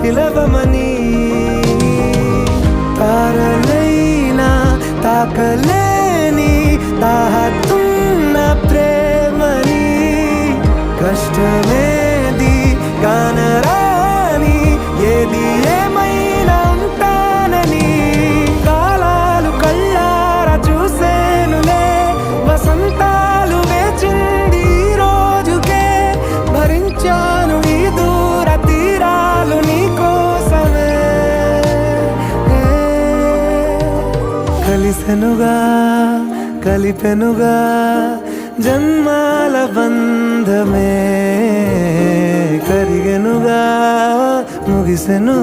పిలవమని తారలైనా తాకలేని తాహతున్న ప్రేమని కష్టమేది కానరాని ఏది ఏమైనా ఉంటానని కాలాలు కళ్ళారా చూసేనులే వసంతాలు వేచింది ఈ రోజుకే భరించాను ఈ దూర తీరాలు నీ కోసమే కలిసెనుగా కలిపెనుగా జన్మాల బంధమే కరిగెనుగా ముగిసెను.